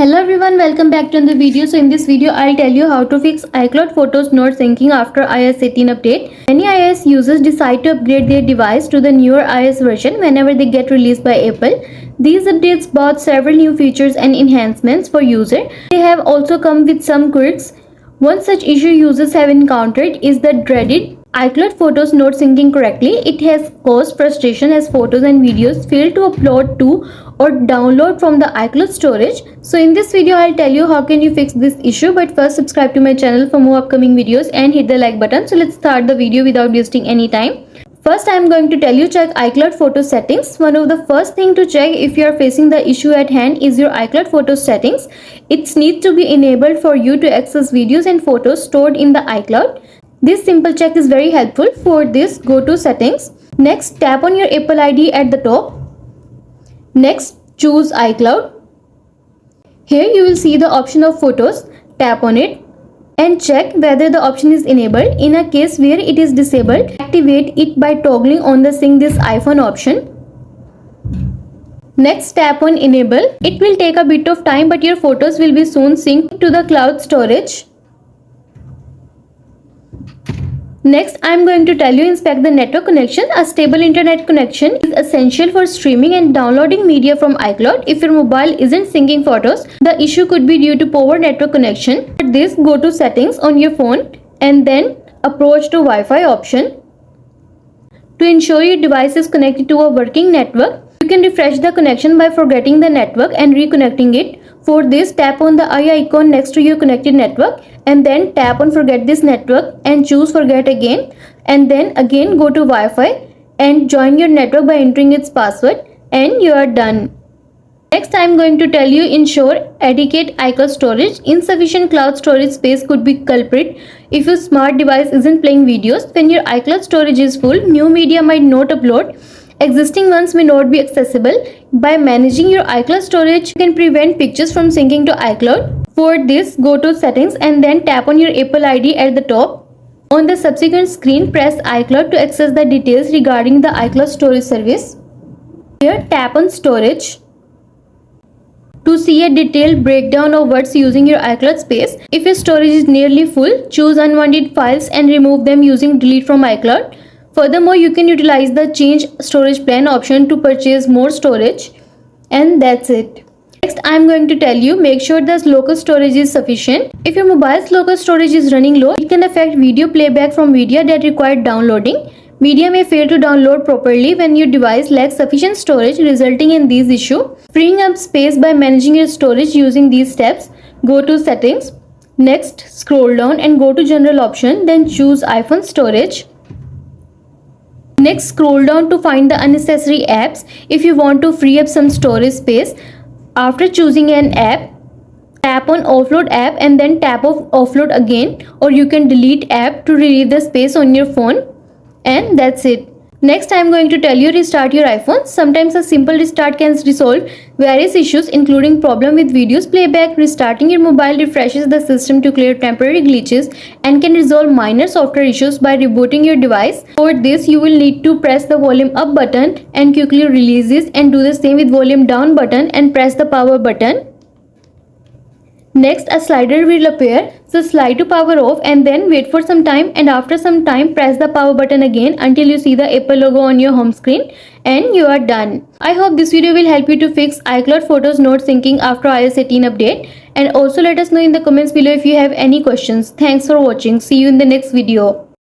Hello everyone, welcome back to another video. So in this video, I'll tell you how to fix iCloud photos not syncing after iOS 18 update. Many iOS users decide to upgrade their device to the newer iOS version whenever they get released by Apple. These updates brought several new features and enhancements for users. They have also come with some quirks. One such issue users have encountered is the dreaded iCloud photos not syncing correctly. It has caused frustration as photos and videos fail to upload to or download from the iCloud storage. So in this video, I'll tell you how can you fix this issue. But first, subscribe to my channel for more upcoming videos and hit the like button. So let's start the video without wasting any time. First, I am going to tell you check iCloud photo settings. One of the first thing to check if you are facing the issue at hand is your iCloud photo settings. It needs to be enabled for you to access videos and photos stored in the iCloud. This simple check is very helpful. For this, go to settings. Next, tap on your Apple ID at the top. Next, choose iCloud. Here you will see the option of photos. Tap on it and check whether the option is enabled. In a case where it is disabled, activate it by toggling on the Sync This iPhone option. Next, tap on enable. It will take a bit of time, but your photos will be soon synced to the cloud storage. Next, I am going to tell you inspect the network connection. A stable internet connection is essential for streaming and downloading media from iCloud. If your mobile isn't syncing photos, the issue could be due to poor network connection. For this, go to settings on your phone and then approach to Wi-Fi option. To ensure your device is connected to a working network, you can refresh the connection by forgetting the network and reconnecting it. For this, tap on the eye icon next to your connected network and then tap on forget this network and choose forget again, and then again go to Wi-Fi and join your network by entering its password, and you are done. Next, I am going to tell you ensure adequate iCloud storage. Insufficient cloud storage space could be culprit. If your smart device isn't playing videos, when your iCloud storage is full, new media might not upload. Existing ones may not be accessible. By managing your iCloud storage, you can prevent pictures from syncing to iCloud. For this, go to settings and then tap on your Apple ID at the top. On the subsequent screen, press iCloud to access the details regarding the iCloud storage service. Here, tap on storage. To see a detailed breakdown of what's using your iCloud space, if your storage is nearly full, choose unwanted files and remove them using delete from iCloud. Furthermore, you can utilize the change storage plan option to purchase more storage. And that's it. Next, I am going to tell you make sure the local storage is sufficient. If your mobile's local storage is running low, it can affect video playback from media that require downloading. Media may fail to download properly when your device lacks sufficient storage, resulting in these issues. Freeing up space by managing your storage using these steps, go to settings. Next, scroll down and go to general option, then choose iPhone storage. Next, scroll down to find the unnecessary apps if you want to free up some storage space. After choosing an app, tap on offload app and then tap on offload again, or you can delete app to relieve the space on your phone. And that's it. Next, I am going to tell you restart your iPhone. Sometimes a simple restart can resolve various issues including problem with videos playback. Restarting your mobile refreshes the system to clear temporary glitches and can resolve minor software issues by rebooting your device. For this, you will need to press the volume up button and quickly release this, and do the same with volume down button and press the power button. Next, a slider will appear, so slide to power off and then wait for some time, and after some time press the power button again until you see the Apple logo on your home screen, and you are done. I hope this video will help you to fix iCloud photos not syncing after iOS 18 update, and also let us know in the comments below if you have any questions. Thanks for watching. See you in the next video.